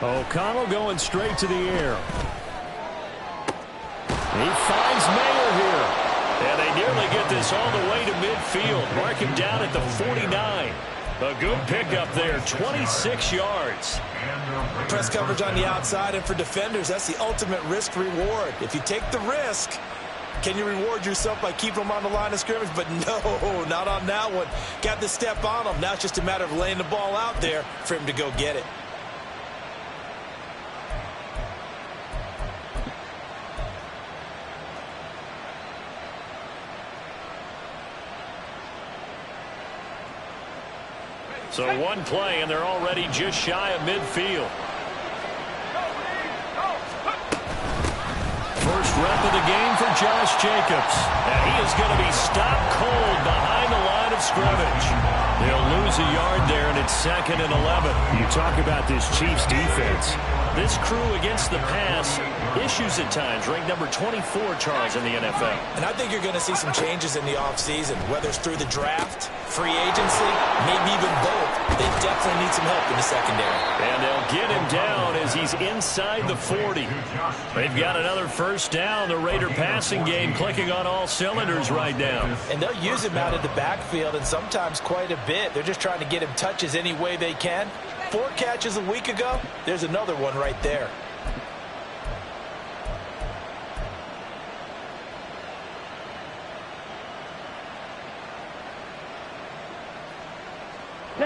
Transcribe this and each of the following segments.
O'Connell going straight to the air. He finds Mayer here. And they nearly get this all the way to midfield. Mark him down at the 49. A good pickup there, 26 yards. Press coverage on the outside, and for defenders, that's the ultimate risk-reward. If you take the risk, can you reward yourself by keeping them on the line of scrimmage? But no, not on that one. Got the step on them. Now it's just a matter of laying the ball out there for him to go get it. So one play, and they're already just shy of midfield. First rep of the game for Josh Jacobs. And he is going to be stopped cold behind the line of scrimmage. They'll lose a yard there, and it's 2nd and 11. You talk about this Chiefs defense. This crew against the pass, issues at times, ranked number 24, Charles, in the NFL. And I think you're going to see some changes in the offseason, whether it's through the draft, free agency, maybe even both. They definitely need some help in the secondary. And they'll get him down as he's inside the 40. They've got another first down. The Raider passing game clicking on all cylinders right now. And they'll use him out of the backfield, and sometimes quite a bit. They're just trying to get him touches any way they can. 4 catches a week ago, there's another one right there.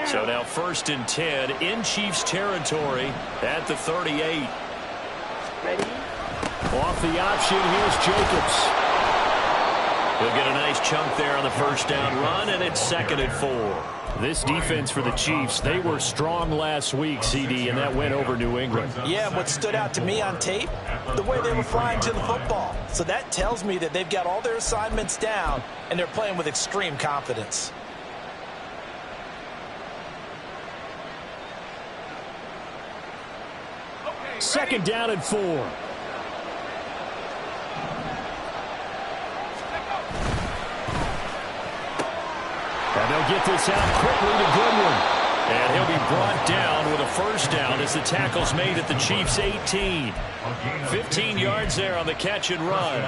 So now 1st and 10 in Chiefs territory at the 38. Ready? Off the option, here's Jacobs. He'll get a nice chunk there on the first down run, and it's 2nd and 4. This defense for the Chiefs, they were strong last week, CD, and that went over New England. Yeah, what stood out to me on tape, the way they were flying to the football. So that tells me that they've got all their assignments down, and they're playing with extreme confidence. Second down and 4. And they'll get this out quickly to Goodwin. And he'll be brought down with a first down as the tackle's made at the Chiefs' 18. 15 yards there on the catch and run.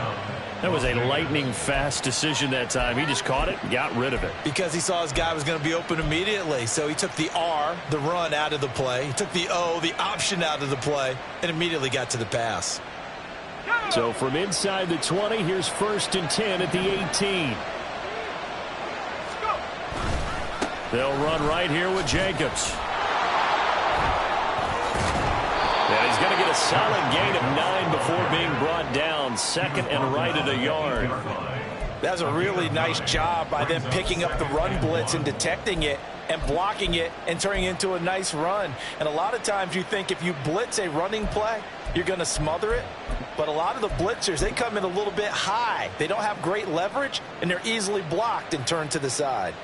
That was a lightning-fast decision that time. He just caught it and got rid of it. Because he saw his guy was going to be open immediately. So he took the R, the run, out of the play. He took the O, the option, out of the play, and immediately got to the pass. So from inside the 20, here's 1st and 10 at the 18. They'll run right here with Jacobs. And he's going to get a solid gain of 9 before being brought down. 2nd and right at a yard. That's a really nice job by them picking up the run blitz and detecting it and blocking it and turning it into a nice run. And a lot of times you think if you blitz a running play, you're going to smother it. But a lot of the blitzers, they come in a little bit high. They don't have great leverage, and they're easily blocked and turned to the side.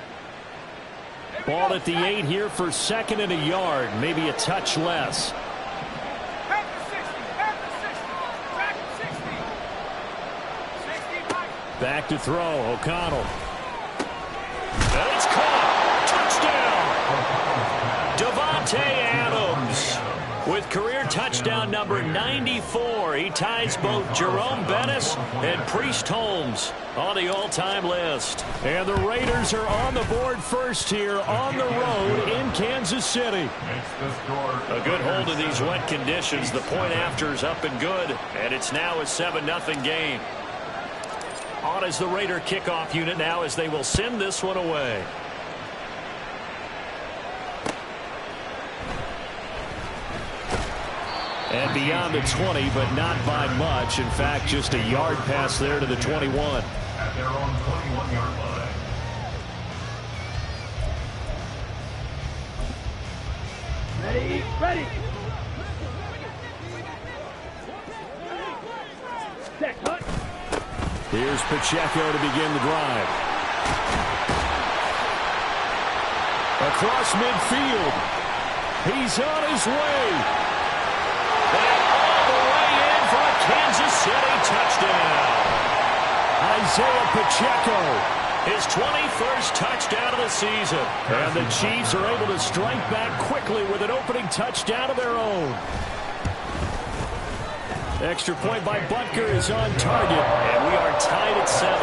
Ball at the 8 here for 2nd and a yard, maybe a touch less. Back to throw, O'Connell. And it's caught. Touchdown. Devontae Adams with career touchdown number 94. He ties both Jerome Bettis and Priest Holmes on the all-time list. And the Raiders are on the board first here on the road in Kansas City. A good hold of these wet conditions. The point after is up and good, and it's now a 7-0 game. On is the Raider kickoff unit now as they will send this one away. And beyond the 20, but not by much. In fact, just a yard pass there to the 21. At their own 21-yard line. Ready? Ready! Set, cut! Here's Pacheco to begin the drive. Across midfield. He's on his way. And all the way in for a Kansas City touchdown. Isaiah Pacheco. His 21st touchdown of the season. And the Chiefs are able to strike back quickly with an opening touchdown of their own. Extra point by Butker is on target, and we are tied at 7.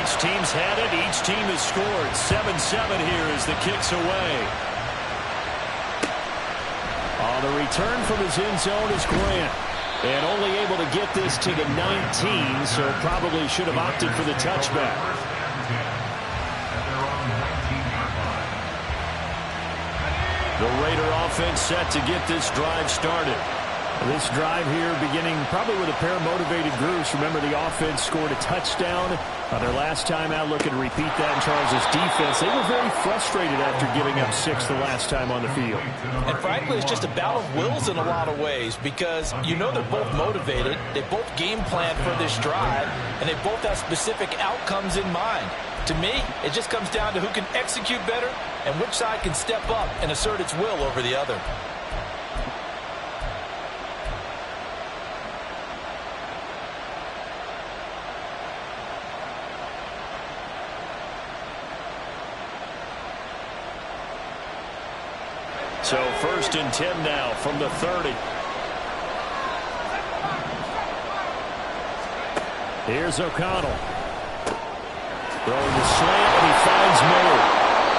Each team's had it. Each team has scored. 7-7 here as the kick's away. On the return from his end zone is Grant. And only able to get this to the 19, so probably should have opted for the touchback. The Raider offense set to get this drive started. This drive here beginning probably with a pair of motivated groups. Remember, the offense scored a touchdown on their last time out. Looking to repeat that in Charles' defense. They were very frustrated after giving up 6 the last time on the field. And frankly, it's just a battle of wills in a lot of ways because you know they're both motivated. They both game plan for this drive, and they both have specific outcomes in mind. To me, it just comes down to who can execute better and which side can step up and assert its will over the other. So 1st and 10 now from the 30. Here's O'Connell. Throwing the slant, and he finds Miller.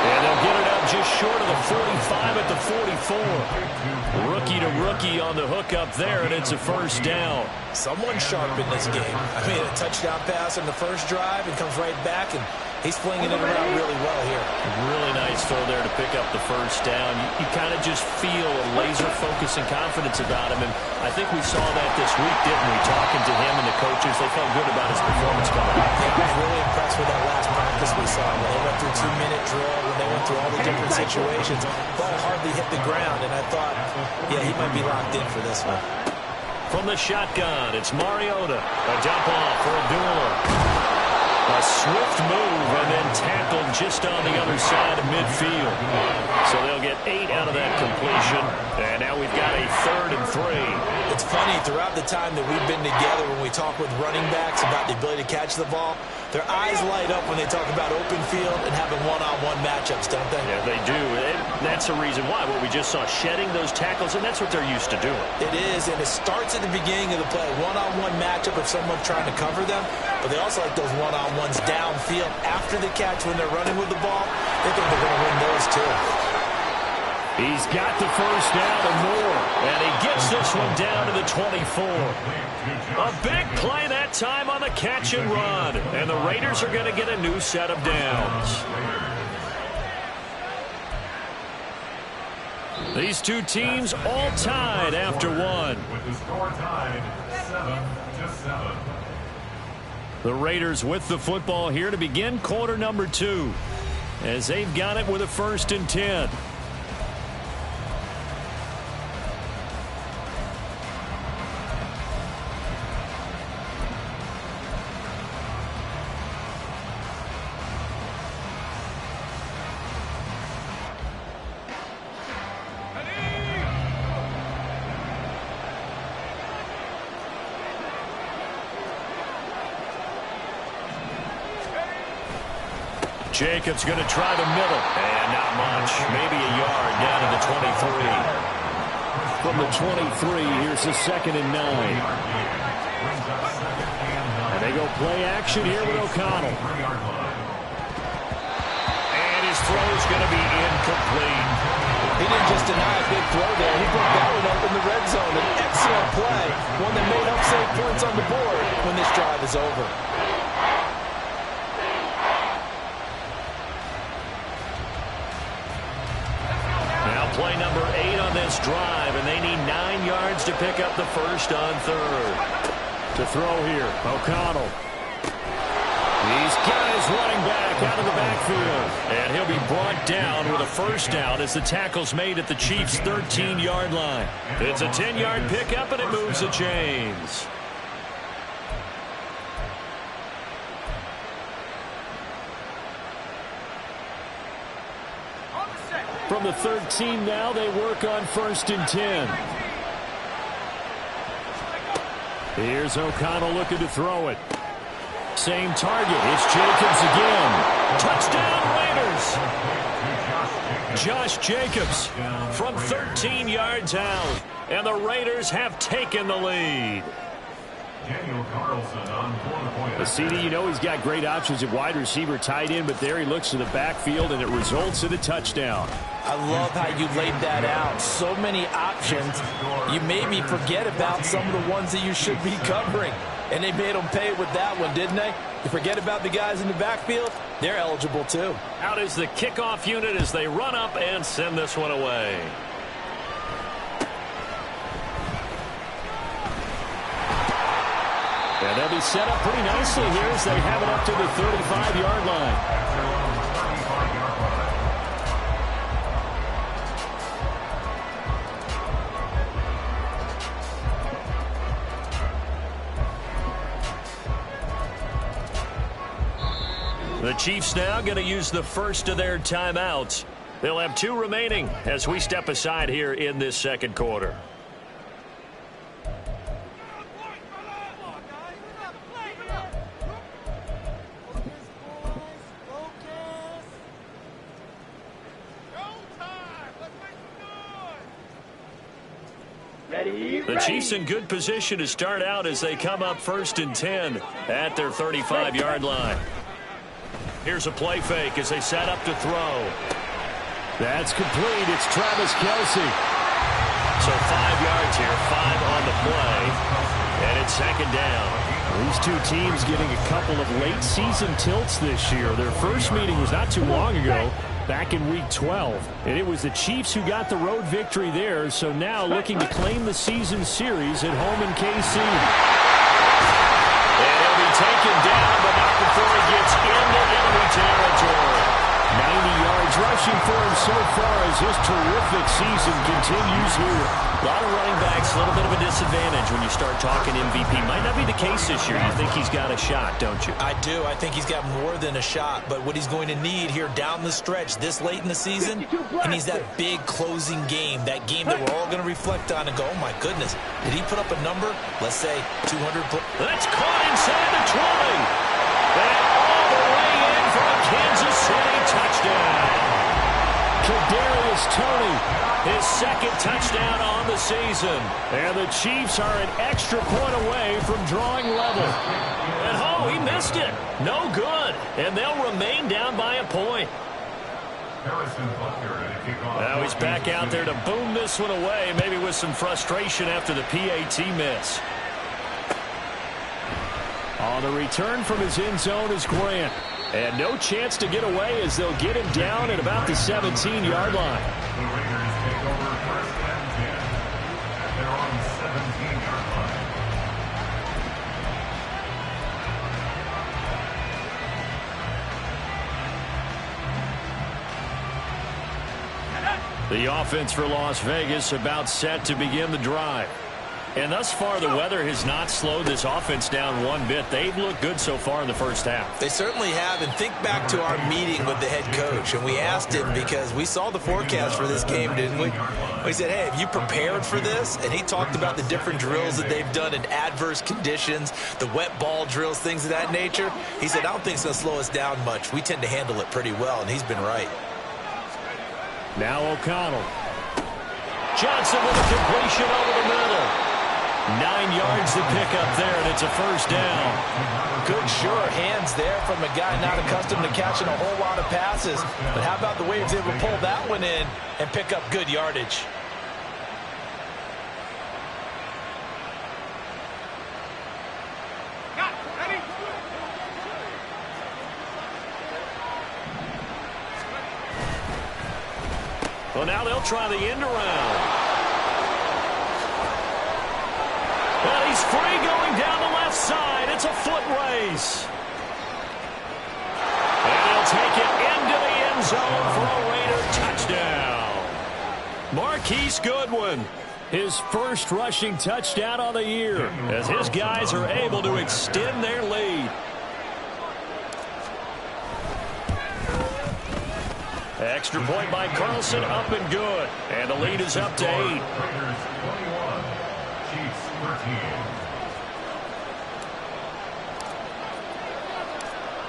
And they'll get it out just short of the 45 at the 44. Rookie to rookie on the hook up there, and it's a 1st down. Someone sharp in this game. I mean, a touchdown pass in the first drive and comes right back, and he's flinging it around really well here. Really nice throw there to pick up the 1st down. You kind of just feel a laser focus and confidence about him, and I think we saw that this week, didn't we? Talking to him and the coaches, they felt good about his performance coming up. Yeah, I was really impressed with that last practice we saw. When they went through 2-minute drill, when they went through all the different situations, ball hardly hit the ground, and I thought, yeah, he might be locked in for this one. From the shotgun, it's Mariota. A dump off for Abdullah. A swift move and then tackled just on the other side of midfield. So they'll get 8 out of that completion. And now we've got a 3rd and 3. It's funny, throughout the time that we've been together, when we talk with running backs about the ability to catch the ball, their eyes light up when they talk about open field and having one-on-one matchups, don't they? Yeah, they do. And that's the reason why. What we just saw, shedding those tackles, and that's what they're used to doing. It is, and it starts at the beginning of the play. One-on-one matchup if someone's trying to cover them, but they also like those one-on-ones downfield after the catch when they're running with the ball. They think they're going to win those too. He's got the 1st down and more, and he gets this one down to the 24. A big play that time on the catch and run, and the Raiders are going to get a new set of downs. These two teams all tied after one. With the score tied 7-7. The Raiders with the football here to begin quarter number 2, as they've got it with a 1st and 10. Jacobs going to try the middle, and not much. Maybe a yard down to the 23. From the 23, here's the 2nd and 9. And they go play action here with O'Connell. And his throw's going to be incomplete. He didn't just deny a big throw there. He put that one up in the red zone. An excellent play, one that made upside points on the board when this drive is over. Play number 8 on this drive, and they need 9 yards to pick up the 1st on 3rd. To throw here, O'Connell. He's got his running back out of the backfield, and he'll be brought down with a 1st down as the tackle's made at the Chiefs' 13-yard line. It's a 10-yard pickup, and it moves the chains. From the 13 now, they work on 1st and 10. Here's O'Connell looking to throw it. Same target. It's Jacobs again. Touchdown Raiders. Josh Jacobs from 13 yards out. And the Raiders have taken the lead. The CD, you know he's got great options at wide receiver, tight end, but there he looks to the backfield, and it results in a touchdown. I love how you laid that out. So many options. You made me forget about some of the ones that you should be covering. And they made them pay with that one, didn't they? You forget about the guys in the backfield? They're eligible too. Out is the kickoff unit as they run up and send this one away. And they'll be set up pretty nicely here as they have it up to the 35-yard line. The Chiefs now going to use the first of their timeouts. They'll have 2 remaining as we step aside here in this second quarter. The Chiefs in good position to start out as they come up 1st and 10 at their 35-yard line. Here's a play fake as they set up to throw. That's complete. It's Travis Kelce. So 5 yards here, 5 on the play, and it's 2nd down. These two teams getting a couple of late season tilts this year. Their first meeting was not too long ago, back in Week 12. And it was the Chiefs who got the road victory there, so now looking to claim the season series at home in KC. And he'll be taken down, but not before he gets into enemy territory. 90 yards rushing for him so far as his terrific season continues here. A lot of running backs, a little bit of a disadvantage when you start talking MVP. Might not be the case this year. You think he's got a shot, don't you? I do. I think he's got more than a shot. But what he's going to need here down the stretch this late in the season, he needs that big closing game, that game that we're all going to reflect on and go, oh, my goodness, did he put up a number? Let's say 200. That's caught inside the 20. And all the way in for a Kansas City touchdown. Kadarius Toney, his 2nd touchdown on the season. And the Chiefs are an extra point away from drawing level. And oh, he missed it. No good. And they'll remain down by a point. Now he's back out there to boom this one away, maybe with some frustration after the PAT miss. On the return from his end zone is Grant. And no chance to get away as they'll get him down at about the 17-yard line. The Raiders take over 1st and 10 at their own 17-yard line. The offense for Las Vegas about set to begin the drive. And thus far, the weather has not slowed this offense down one bit. They've looked good so far in the first half. They certainly have. And think back to our meeting with the head coach. And we asked him because we saw the forecast for this game, didn't we? We said, hey, have you prepared for this? And he talked about the different drills that they've done in adverse conditions, the wet ball drills, things of that nature. He said, I don't think it's going to slow us down much. We tend to handle it pretty well, and he's been right. Now O'Connell. Johnson with a completion over the middle. 9 yards to pick up there, and it's a 1st down. Good, sure hands there from a guy not accustomed to catching a whole lot of passes. But how about the way he was able to pull that one in and pick up good yardage? Well, now they'll try the end around. And he's free going down the left side. It's a foot race. And he'll take it into the end zone for a Raider touchdown. Marquise Goodwin, his first rushing touchdown on the year, as his guys are able to extend their lead. Extra point by Carlson, up and good. And the lead is up to 8.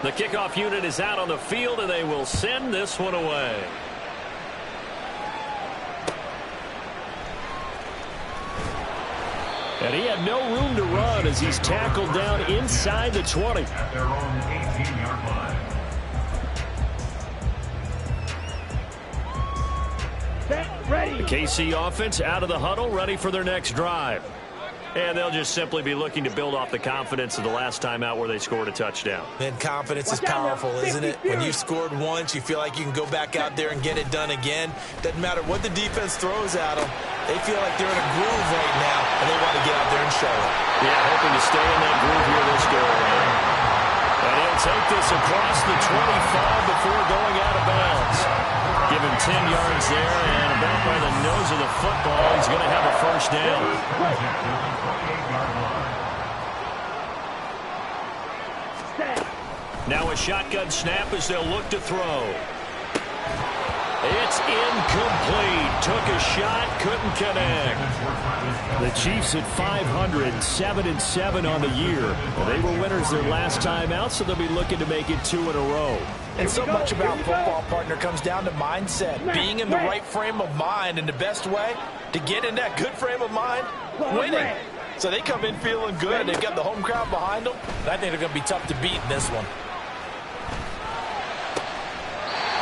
The kickoff unit is out on the field, and they will send this one away. And he had no room to run as he's tackled down inside the 20. At their own 18-yard line. Set, ready. The KC offense out of the huddle, ready for their next drive. And they'll just simply be looking to build off the confidence of the last time out where they scored a touchdown. Man, confidence is powerful, isn't it? When you've scored once, you feel like you can go back out there and get it done again. Doesn't matter what the defense throws at them. They feel like they're in a groove right now, and they want to get out there and show it. Yeah, hoping to stay in that groove here this go around. And he'll take this across the 25 before going out of bounds. Give him 10 yards there, and about by the nose of the football, he's going to have a first down. Now a shotgun snap as they'll look to throw. It's incomplete. Took a shot, couldn't connect. The Chiefs at 500, 7-7 on the year. They were winners their last time out, so they'll be looking to make it 2 in a row. And so much about football, partner, comes down to mindset. Being in the right frame of mind, and the best way to get in that good frame of mind, winning. So they come in feeling good. They've got the home crowd behind them. And I think they're going to be tough to beat in this one.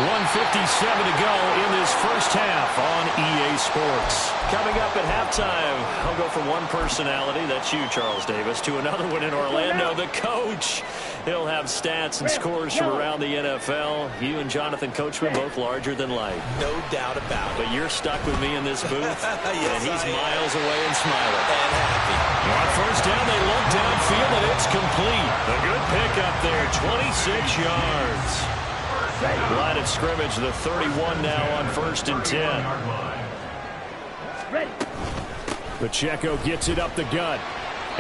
1:57 to go in this first half on EA Sports. Coming up at halftime, I'll go from one personality, that's you, Charles Davis, to another one in Orlando, the coach. He'll have stats and scores from around the NFL. You and Jonathan Coachman both larger than life. No doubt about it. But you're stuck with me in this booth, Yes, and he's I am. miles away and smiling. And happy. On first down, they look downfield, and it's complete. A good pickup there, 26 yards. Line of scrimmage, the 31 now on 1st and 10. Ready. Pacheco gets it up the gut.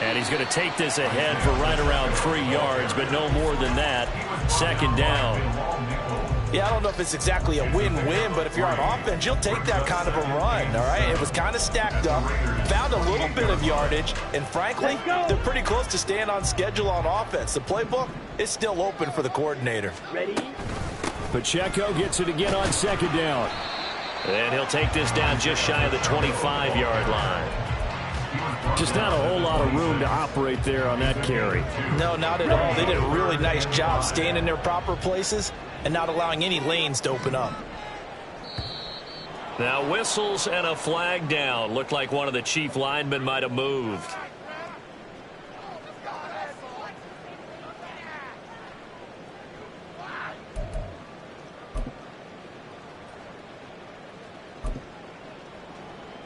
And he's going to take this ahead for right around 3 yards, but no more than that. 2nd down. Yeah, I don't know if it's exactly a win-win, but if you're on offense, you'll take that kind of a run, all right? It was kind of stacked up, found a little bit of yardage, and frankly, they're pretty close to staying on schedule on offense. The playbook is still open for the coordinator. Ready. Pacheco gets it again on 2nd down. And he'll take this down just shy of the 25-yard line. Just not a whole lot of room to operate there on that carry. No, not at all. They did a really nice job staying in their proper places and not allowing any lanes to open up. Now whistles and a flag down. Looked like one of the Chief linemen might have moved.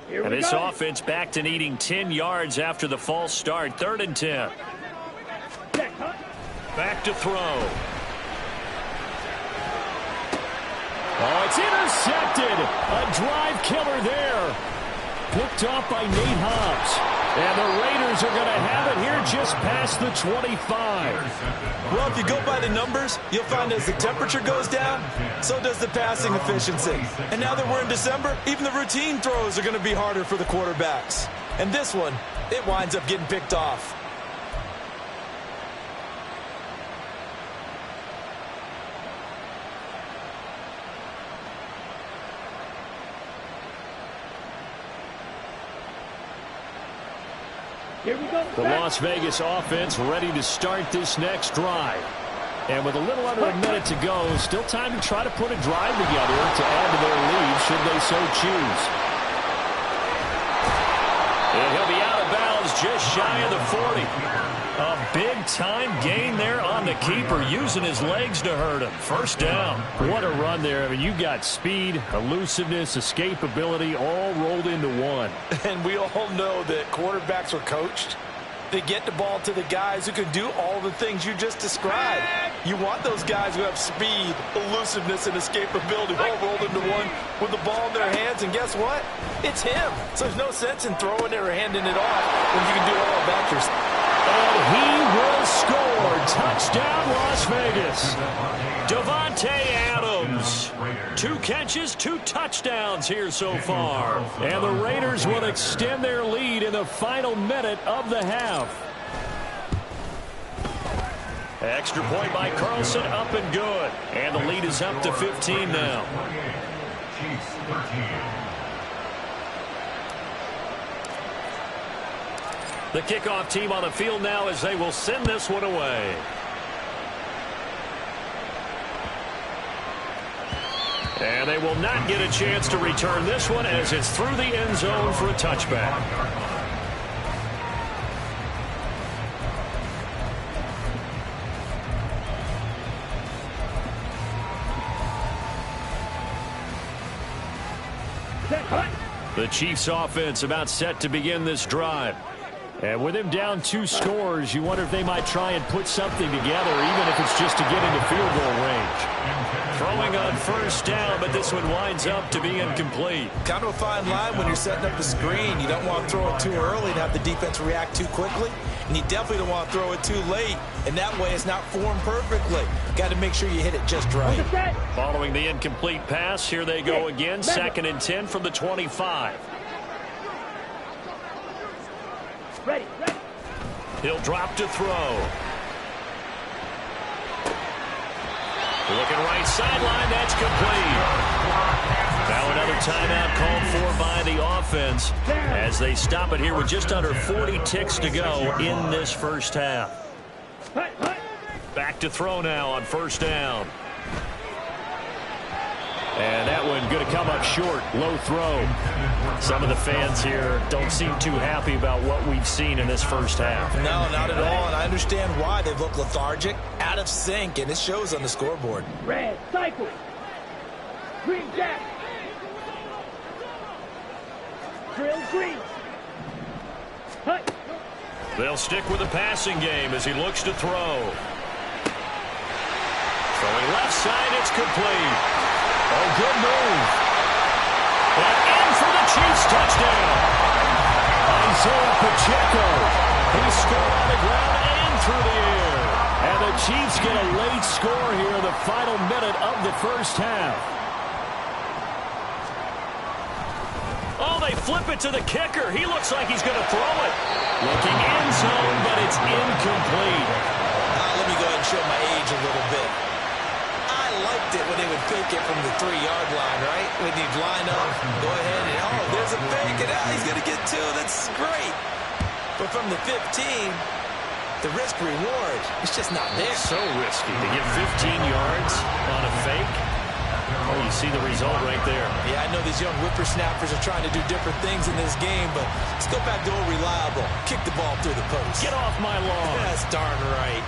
And this offense back to needing 10 yards after the false start. 3rd and 10. Back to throw. Oh, it's intercepted. A drive killer there. Picked off by Nate Hobbs. And the Raiders are going to have it here just past the 25. Well, if you go by the numbers, you'll find as the temperature goes down, so does the passing efficiency. And now that we're in December, even the routine throws are going to be harder for the quarterbacks. And this one, it winds up getting picked off. Here we go. The Las Vegas offense ready to start this next drive. And with a little under a minute to go, still time to try to put a drive together to add to their lead should they so choose. And he'll be out of bounds just shy of the 40. A big-time gain there on the keeper, using his legs to hurt him. First down. What a run there. I mean, you got speed, elusiveness, escapability all rolled into one. And we all know that quarterbacks are coached. They get the ball to the guys who can do all the things you just described. You want those guys who have speed, elusiveness, and escapability all rolled into one with the ball in their hands. And guess what? It's him. So there's no sense in throwing it or handing it off when you can do all of that yourself. And he will score. Touchdown, Las Vegas. Davante Adams. 2 catches, 2 touchdowns here so far. And the Raiders will extend their lead in the final minute of the half. Extra point by Carlson, up and good. And the lead is up to 15 now. Chiefs 13. The kickoff team on the field now as they will send this one away. And they will not get a chance to return this one as it's through the end zone for a touchback. The Chiefs offense about set to begin this drive. And with him down 2 scores, you wonder if they might try and put something together, even if it's just to get into field goal range. Throwing on first down, but this one winds up to be incomplete. Kind of a fine line when you're setting up the screen. You don't want to throw it too early and have the defense react too quickly. And you definitely don't want to throw it too late. And that way it's not formed perfectly. Got to make sure you hit it just right. Following the incomplete pass, here they go again. 2nd and 10 from the 25. Ready. He'll drop to throw. Looking right sideline, that's complete. Now another timeout called for by the offense as they stop it here with just under 40 ticks to go in this first half. Back to throw now on first down. And that one going to come up short. Low throw. Some of the fans here don't seem too happy about what we've seen in this first half. No, not at all. And I understand why. They've looked lethargic, out of sync, and it shows on the scoreboard. Red, cycle. Green, jack. Drill, green. Hut. They'll stick with the passing game as he looks to throw. Throwing left side, it's complete. Oh, good move. And in for the Chiefs touchdown. Isaiah Pacheco. He scored on the ground and through the air. And the Chiefs get a late score here in the final minute of the first half. Oh, they flip it to the kicker. He looks like he's going to throw it. Looking end zone, but it's incomplete. Let me go ahead and show my age a little bit. I liked it when they would fake it from the 3-yard line, right? When you'd line up, go ahead and, oh, there's a fake, and he's going to get 2. That's great. But from the 15, the risk-reward, it's just not there. So risky to get 15 yards on a fake. Oh, you see the result right there. Yeah, I know these young whippersnappers are trying to do different things in this game, but let's go back to old reliable. Kick the ball through the post. Get off my lawn. That's darn right.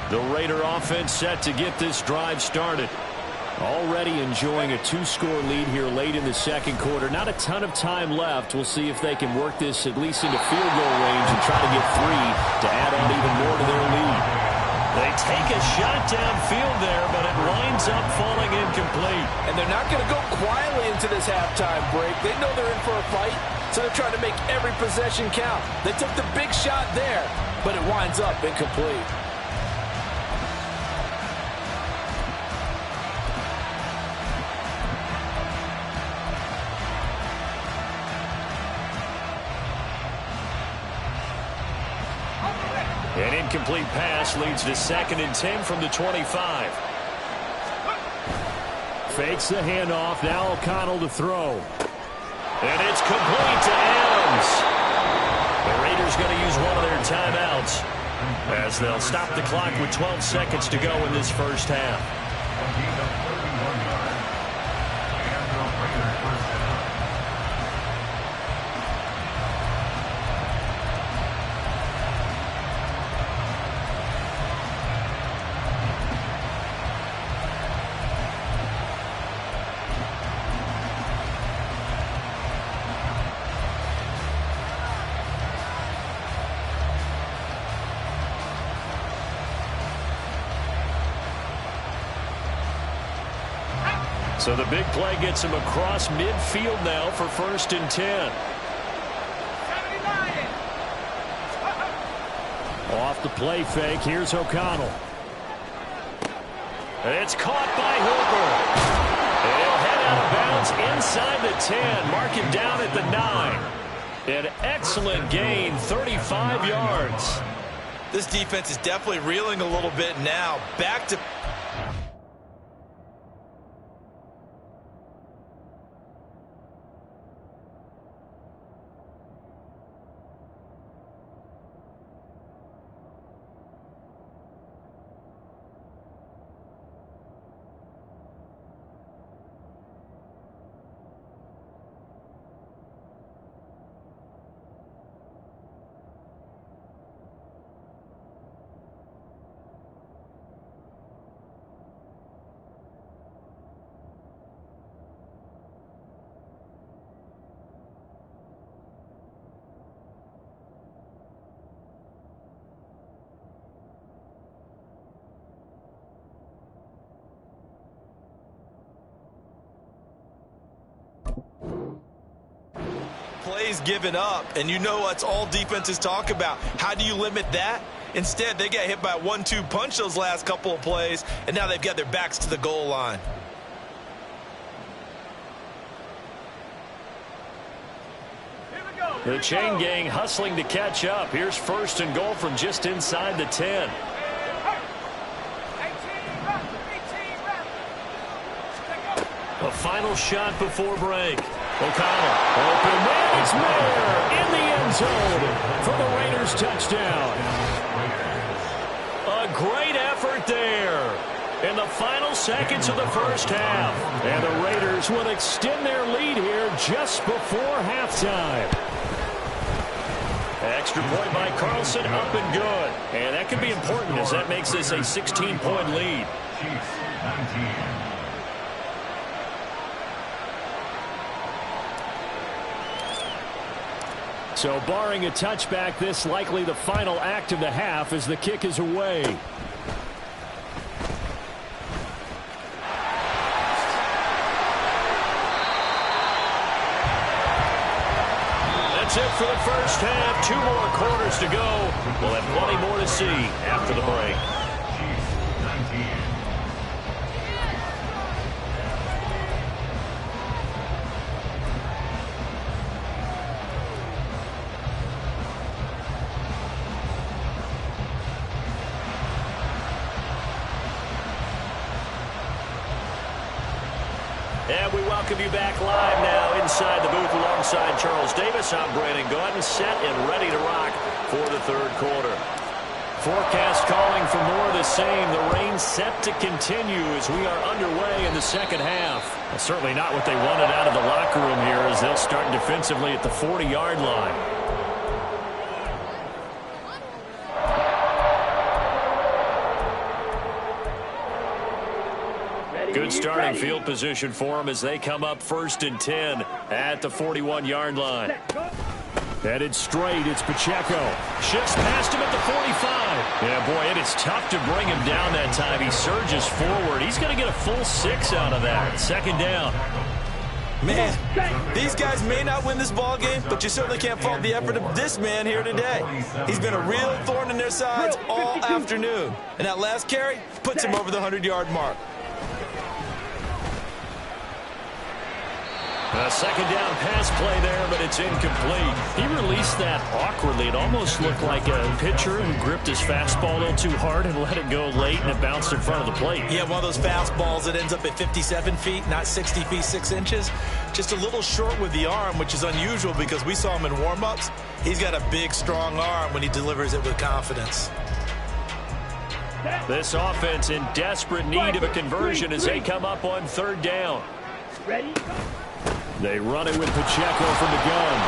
The Raider offense set to get this drive started. Already enjoying a 2-score lead here late in the second quarter. Not a ton of time left. We'll see if they can work this at least into field goal range and try to get 3 to add on even more to their lead. They take a shot downfield there, but it winds up falling incomplete. And they're not going to go quietly into this halftime break. They know they're in for a fight, so they're trying to make every possession count. They took the big shot there, but it winds up incomplete. An incomplete pass leads to 2nd and 10 from the 25. Fakes the handoff. Now O'Connell to throw. And it's complete to Adams. The Raiders going to use one of their timeouts as they'll stop the clock with 12 seconds to go in this first half. So the big play gets him across midfield now for 1st and 10. off the play fake. Here's O'Connell. It's caught by Hooper. He'll head out of bounds inside the 10. Mark him down at the 9. An excellent gain, 35 yards. This defense is definitely reeling a little bit now. Back to... Plays given up, and you know what's all defenses talk about. How do you limit that? Instead, they got hit by a 1-2 punch those last couple of plays, and now they've got their backs to the goal line. The chain gang hustling to catch up. Here's 1st and goal from just inside the 10. A final shot before break. O'Connell, open man, it's Mayer in the end zone for the Raiders touchdown. A great effort there in the final seconds of the first half. And the Raiders will extend their lead here just before halftime. Extra point by Carlson, up and good. And that could be important as that makes this a 16-point lead. Chiefs 19. So barring a touchback, this likely the final act of the half as the kick is away. That's it for the first half. 2 more quarters to go. We'll have plenty more to see after the break. Chiefs 19. And we welcome you back live now inside the booth alongside Charles Davis. I'm Brandon Gaudin, set and ready to rock for the 3rd quarter. Forecast calling for more of the same. The rain set to continue as we are underway in the 2nd half. Well, certainly not what they wanted out of the locker room here as they'll start defensively at the 40-yard line. Good starting field position for them as they come up 1st and 10 at the 41-yard line. Headed straight, it's Pacheco. Shifts past him at the 45. Yeah, boy, it is tough to bring him down that time. He surges forward. He's going to get a full 6 out of that. 2nd down. Man, these guys may not win this ball game, but you certainly can't fault the effort of this man here today. He's been a real thorn in their sides all afternoon. And that last carry puts him over the 100-yard mark. A 2nd down pass play there, but it's incomplete. He released that awkwardly. It almost looked like a pitcher who gripped his fastball a little too hard and let it go late, and it bounced in front of the plate. Yeah, one of those fastballs that ends up at 57 feet, not 60 feet, 6 inches. Just a little short with the arm, which is unusual because we saw him in warm-ups. He's got a big, strong arm when he delivers it with confidence. This offense in desperate need of a conversion as they come up on 3rd down. Ready? They run it with Pacheco from the gun.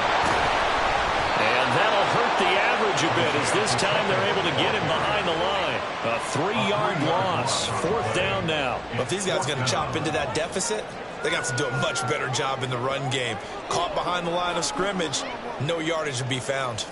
And that'll hurt the average a bit as this time they're able to get him behind the line. A 3-yard loss. 4th down now. But if these guys are going to chop into that deficit, they're going to have to do a much better job in the run game. Caught behind the line of scrimmage, no yardage to be found.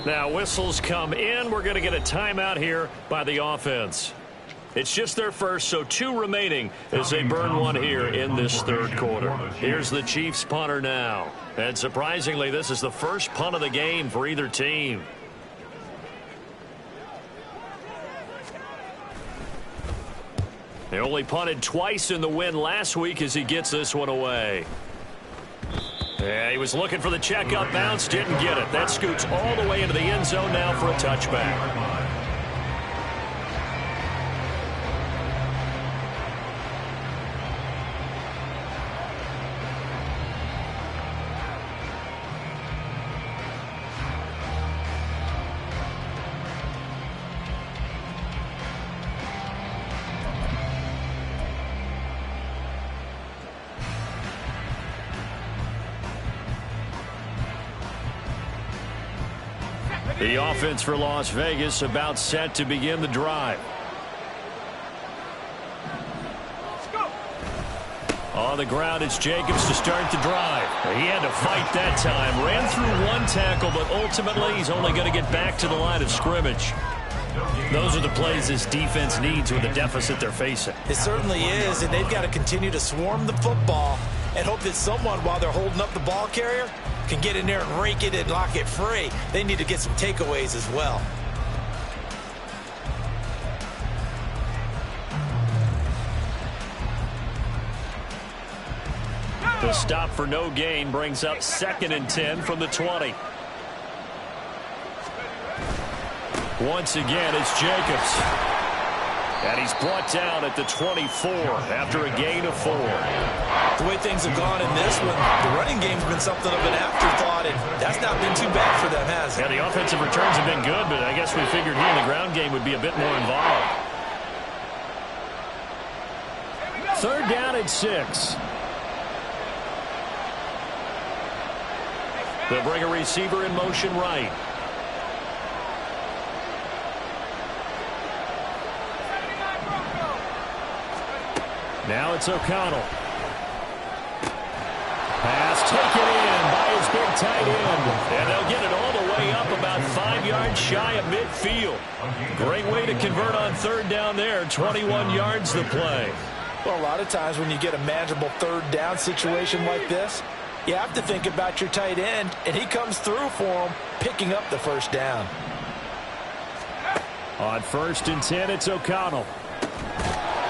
Now whistles come in. We're going to get a timeout here by the offense. It's just their first, so 2 remaining as they burn one here in this third quarter. Here's the Chiefs punter now. And surprisingly, this is the first punt of the game for either team. They only punted twice in the win last week as he gets this one away. Yeah, he was looking for the check-up bounce, didn't get it. That scoots all the way into the end zone now for a touchback. The offense for Las Vegas about set to begin the drive. On the ground, it's Jacobs to start the drive. He had to fight that time. Ran through one tackle, but ultimately he's only going to get back to the line of scrimmage. Those are the plays this defense needs with the deficit they're facing. It certainly is, and they've got to continue to swarm the football and hope that someone, while they're holding up the ball carrier, can get in there and rake it and lock it free. They need to get some takeaways as well. The stop for no gain brings up 2nd and 10 from the 20. Once again, it's Jacobs. And he's brought down at the 24 after a gain of 4. The way things have gone in this one, the running game's been something of an afterthought, and that's not been too bad for them, has it? Yeah, the offensive returns have been good, but I guess we figured here the ground game would be a bit more involved. 3rd down and 6. They'll bring a receiver in motion right. Now it's O'Connell. Pass taken in by his big tight end. And they'll get it all the way up about 5 yards shy of midfield. Great way to convert on 3rd down there. 21 yards the play. Well, a lot of times when you get a manageable 3rd down situation like this, you have to think about your tight end, and he comes through for him, picking up the 1st down. On 1st and 10, it's O'Connell.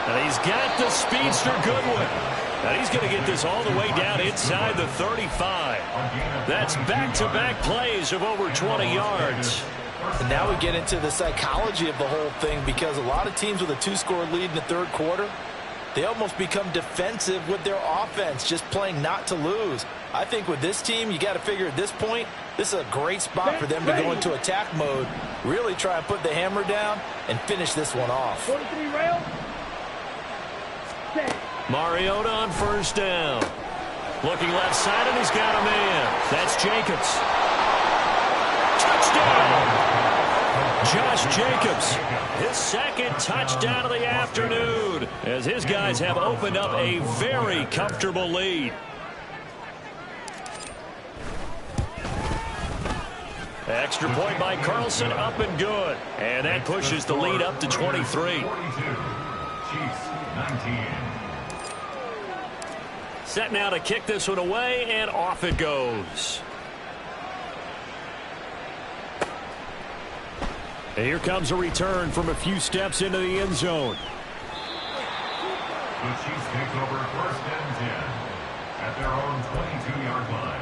And he's got the speedster Goodwin. And he's going to get this all the way down inside the 35. That's back-to-back plays of over 20 yards. And now we get into the psychology of the whole thing, because a lot of teams with a 2-score lead in the 3rd quarter, they almost become defensive with their offense, just playing not to lose. I think with this team, you got to figure at this point, this is a great spot for them to go into attack mode, really try and put the hammer down and finish this one off. 43 rail. Mariota on 1st down. Looking left side, and he's got a man. That's Jacobs. Touchdown! Josh Jacobs, his 2nd touchdown of the afternoon, as his guys have opened up a very comfortable lead. Extra point by Carlson, up and good. And that pushes the lead up to 23. Set now to kick this one away, and off it goes. And here comes a return from a few steps into the end zone. The Chiefs take over 1st and 10 at their own 22-yard line.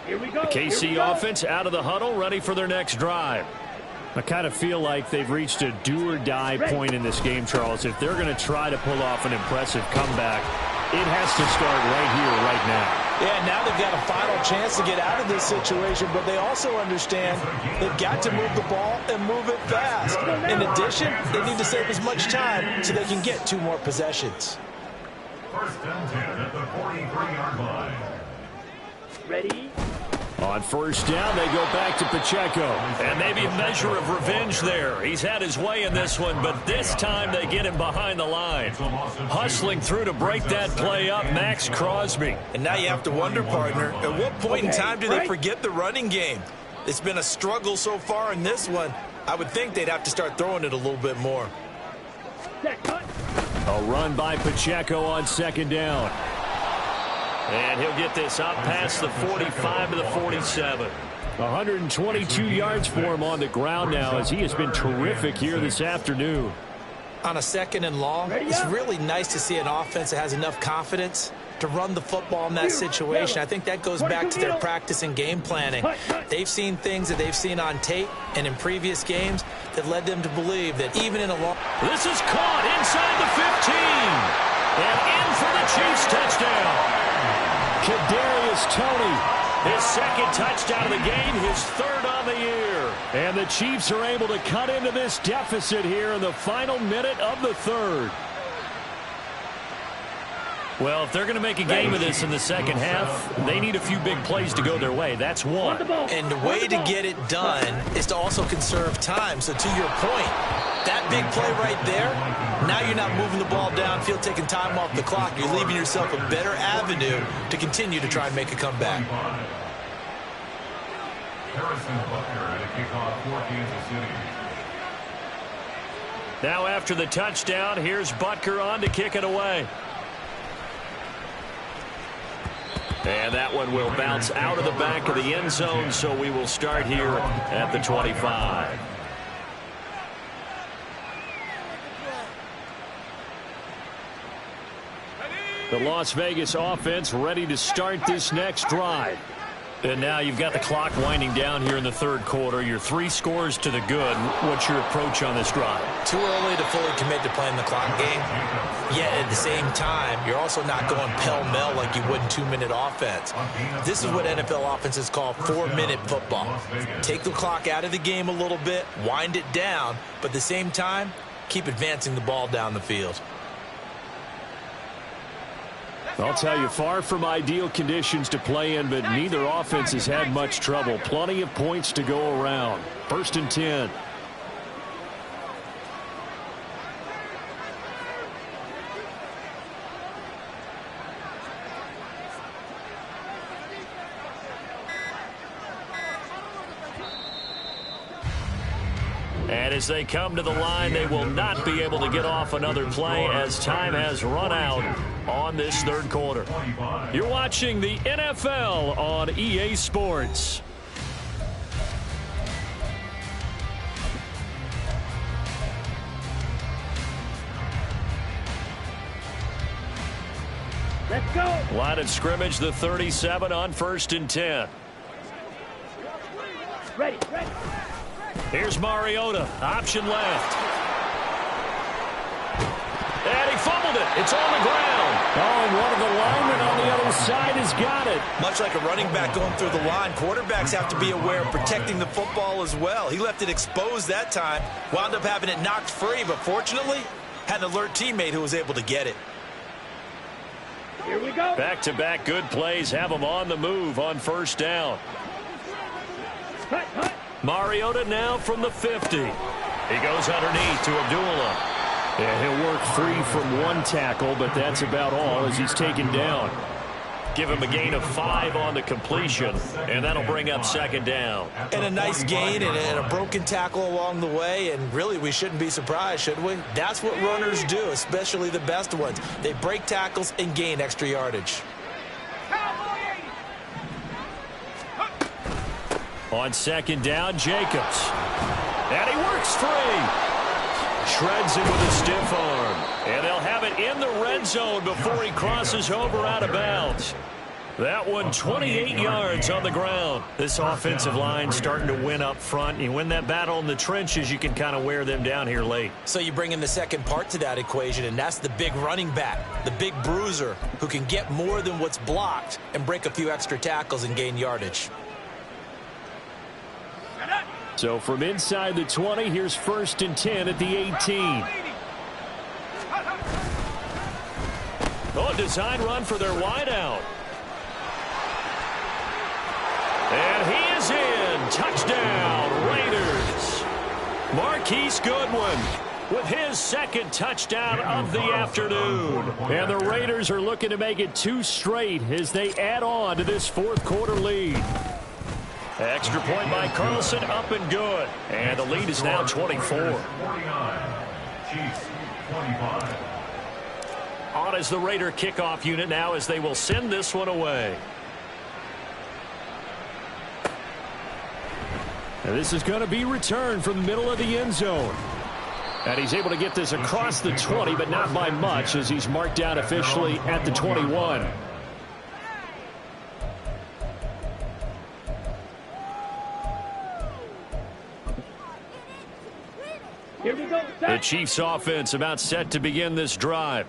Here we go. The KC offense out of the huddle, ready for their next drive. I kind of feel like they've reached a do-or-die point in this game, Charles. If they're going to try to pull off an impressive comeback, it has to start right here, right now. Yeah, now they've got a final chance to get out of this situation, but they also understand they've got to move the ball and move it fast. In addition, they need to save as much time so they can get 2 more possessions. 1st and 10 at the 43-yard line. Ready? On first down, they go back to Pacheco. And maybe a measure of revenge there. He's had his way in this one, but this time they get him behind the line. Hustling through to break that play up, Max Crosby. And now you have to wonder, partner, at what point in time do they forget the running game? It's been a struggle so far in this one. I would think they'd have to start throwing it a little bit more. A run by Pacheco on second down. And he'll get this up past the 45 to the 47. 122 yards for him on the ground now as he has been terrific here this afternoon. On a second and long, it's really nice to see an offense that has enough confidence to run the football in that situation. I think that goes back to their practice and game planning. They've seen things that they've seen on tape and in previous games that led them to believe that even in a long... This is caught inside the 15. And in for the Chiefs touchdown. Kadarius Toney, his second touchdown of the game, his third on the year. And the Chiefs are able to cut into this deficit here in the final minute of the third. Well, if they're going to make a game of this in the second half, they need a few big plays to go their way. That's one. And the way to get it done is to also conserve time. So to your point, that big play right there, now you're not moving the ball downfield, taking time off the clock. You're leaving yourself a better avenue to continue to try and make a comeback. Harrison Butker at a kickoff for Kansas City. Now after the touchdown, here's Butker on to kick it away. And that one will bounce out of the back of the end zone, so we will start here at the 25. The Las Vegas offense ready to start this next drive. And now you've got the clock winding down here in the third quarter. You're 3 scores to the good. What's your approach on this drive? Too early to fully commit to playing the clock game. Yet at the same time, you're also not going pell-mell like you would in 2-minute offense. This is what NFL offenses call 4-minute football. Take the clock out of the game a little bit, wind it down, but at the same time, keep advancing the ball down the field. I'll tell you, far from ideal conditions to play in, but neither offense has had much trouble. Plenty of points to go around. 1st and 10. And as they come to the line, they will not be able to get off another play as time has run out on this third quarter. You're watching the NFL on EA Sports. Let's go. Line of scrimmage, the 37 on 1st and 10. Ready. Here's Mariota, option left. And he fumbled it. It's on the ground. Oh, and one of the linemen on the other side has got it. Much like a running back going through the line, quarterbacks have to be aware of protecting the football as well. He left it exposed that time, wound up having it knocked free, but fortunately, had an alert teammate who was able to get it. Here we go. Back-to-back good plays have him on the move on 1st down. Cut. Mariota now from the 50. He goes underneath to Abdullah. Yeah, he'll work free from one tackle, but that's about all as he's taken down. Give him a gain of 5 on the completion, and that'll bring up 2nd down. And a nice gain and a broken tackle along the way, and really we shouldn't be surprised, should we? That's what runners do, especially the best ones. They break tackles and gain extra yardage. On 2nd down, Jacobs. And he works free. Shreds him with a stiff arm. And they'll have it in the red zone before he crosses over out of bounds. That one 28 yards on the ground. This offensive line starting to win up front. You win that battle in the trenches, you can kind of wear them down here late. So you bring in the second part to that equation, and that's the big running back, the big bruiser, who can get more than what's blocked and break a few extra tackles and gain yardage. So from inside the 20, here's 1st and 10 at the 18. Oh, design run for their wideout. And touchdown, Raiders. Marquise Goodwin with his second touchdown of the afternoon. And the Raiders are looking to make it 2 straight as they add on to this fourth quarter lead. Extra point by Carlson, up and good. And the lead is now 24. 49. Chiefs 25. On as the Raider kickoff unit now as they will send this one away. And this is going to be returned from the middle of the end zone. And he's able to get this across the 20, but not by much as he's marked down officially at the 21. Here we go. The Chiefs offense about set to begin this drive.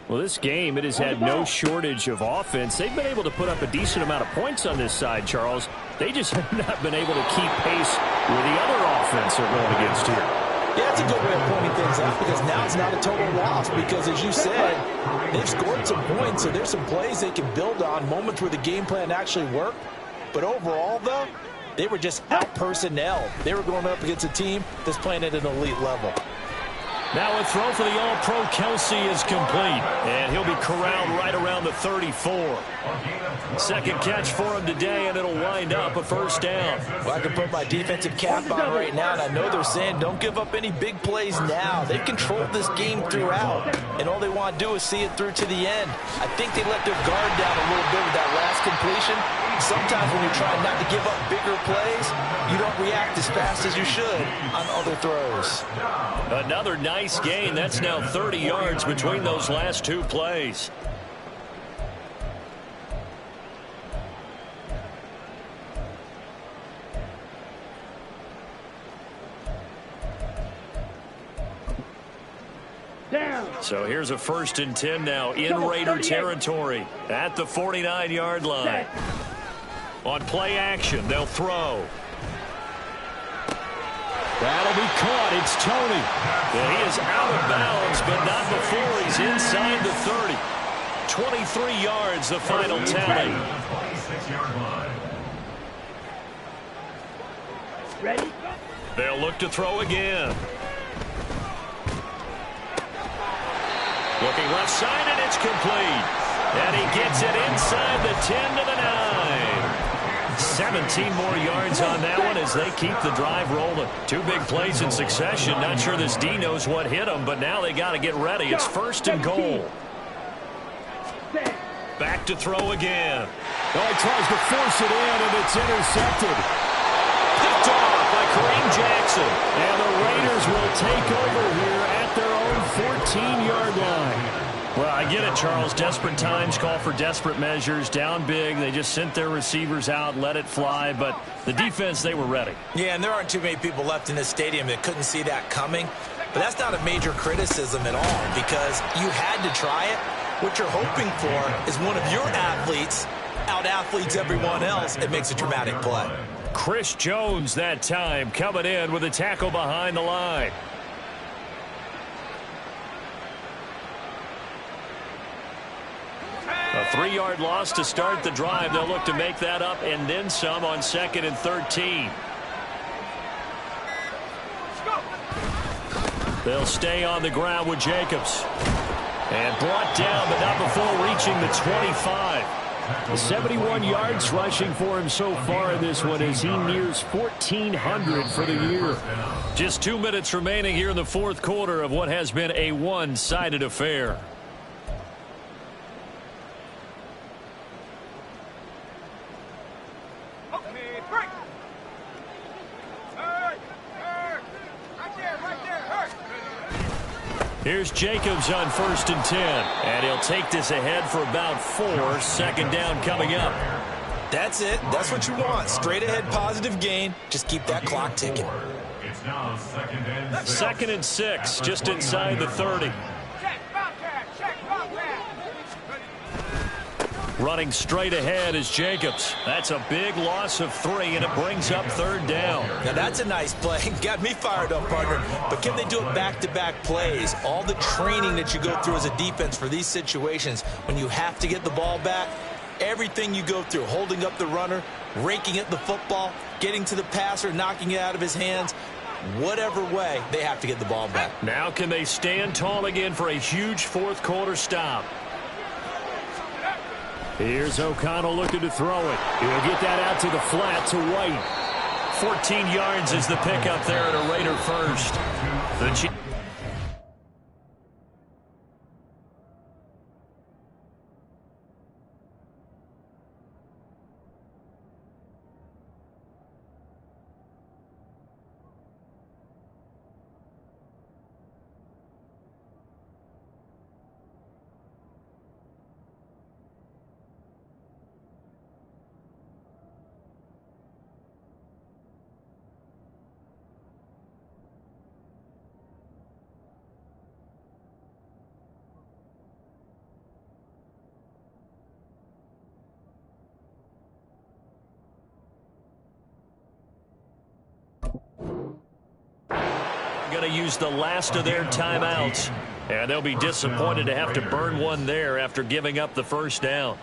Well, this game, it has had no shortage of offense. They've been able to put up a decent amount of points on this side, Charles. They just have not been able to keep pace with the other offense they're going against here. Yeah, that's a good way of pointing things out because now it's not a total loss because, as you said, they've scored some points, so there's some plays they can build on, moments where the game plan actually worked. But overall, though, they were just out-personnel. They were going up against a team that's playing at an elite level. Now a throw for the All-Pro Kelsey is complete, and he'll be corralled right around the 34. Second catch for him today, and it'll wind up a first down. Well, I can put my defensive cap on right now, and I know they're saying don't give up any big plays now. They've controlled this game throughout, and all they want to do is see it through to the end. I think they let their guard down a little bit with that last completion. Sometimes when you're trying not to give up bigger plays, you don't react as fast as you should on other throws. Another nice gain. That's now 30 yards between those last 2 plays. Down. So here's a 1st and 10 now in Raider territory at the 49-yard line. On play action, they'll throw. That'll be caught. It's Tony. And he is out of bounds, but not before he's inside the 30. 23 yards, the final tally. 26-yard line. Ready? They'll look to throw again. Looking left side, and it's complete. And he gets it inside the 10 to the 9. 17 more yards on that one as they keep the drive rolling. 2 big plays in succession. Not sure this D knows what hit him, but now they got to get ready. It's 1st and goal. Back to throw again. Oh, he tries to force it in, and it's intercepted. Picked off by Kareem Jackson. And the Raiders will take over here at their own 14-yard line. Well, I get it, Charles. Desperate times call for desperate measures. Down big. They just sent their receivers out, let it fly. But the defense, they were ready. Yeah, and there aren't too many people left in this stadium that couldn't see that coming. But that's not a major criticism at all because you had to try it. What you're hoping for is one of your athletes out-athletes everyone else. It makes a dramatic play. Chris Jones that time coming in with a tackle behind the line. A 3-yard loss to start the drive. They'll look to make that up and then some on 2nd and 13. They'll stay on the ground with Jacobs. And brought down, but not before reaching the 25. 71 yards rushing for him so far in this one as he nears 1,400 for the year. Just 2 minutes remaining here in the fourth quarter of what has been a one-sided affair. Here's Jacobs on 1st and 10. And he'll take this ahead for about 4. 2nd down coming up. That's it. That's what you want. Straight ahead positive gain. Just keep that clock ticking. It's now 2nd and 6. 2nd and 6, just inside the 30. Running straight ahead is Jacobs. That's a big loss of 3, and it brings up 3rd down. Now that's a nice play. Got me fired up, partner. But can they do it back-to-back plays? All the training that you go through as a defense for these situations, when you have to get the ball back, Everything you go through, holding up the runner, raking at the football, getting to the passer, knocking it out of his hands, whatever way, they have to get the ball back. Now can they stand tall again for a huge fourth quarter stop? Here's O'Connell looking to throw it. He'll get that out to the flat to White. 14 yards is the pickup there at a Raider first. The going to use the last of their timeouts, and they'll be disappointed to have to burn one there after giving up the first down.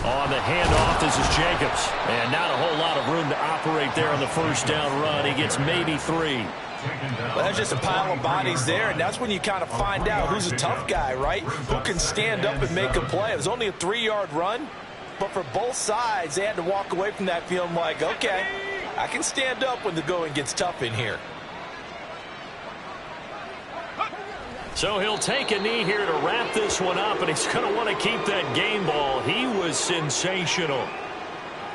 On the handoff, this is Jacobs. And not a whole lot of room to operate there on the first down run. He gets maybe 3. Well, that's just a pile of bodies there, and that's when you kind of find out who's a tough guy, right? Who can stand up and make a play. It was only a 3-yard run, but for both sides, they had to walk away from that feeling like, okay, I can stand up when the going gets tough in here. So he'll take a knee here to wrap this one up, and he's going to want to keep that game ball. He was sensational.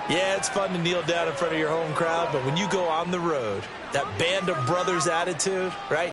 Yeah, it's fun to kneel down in front of your home crowd, but when you go on the road, that band of brothers attitude, right?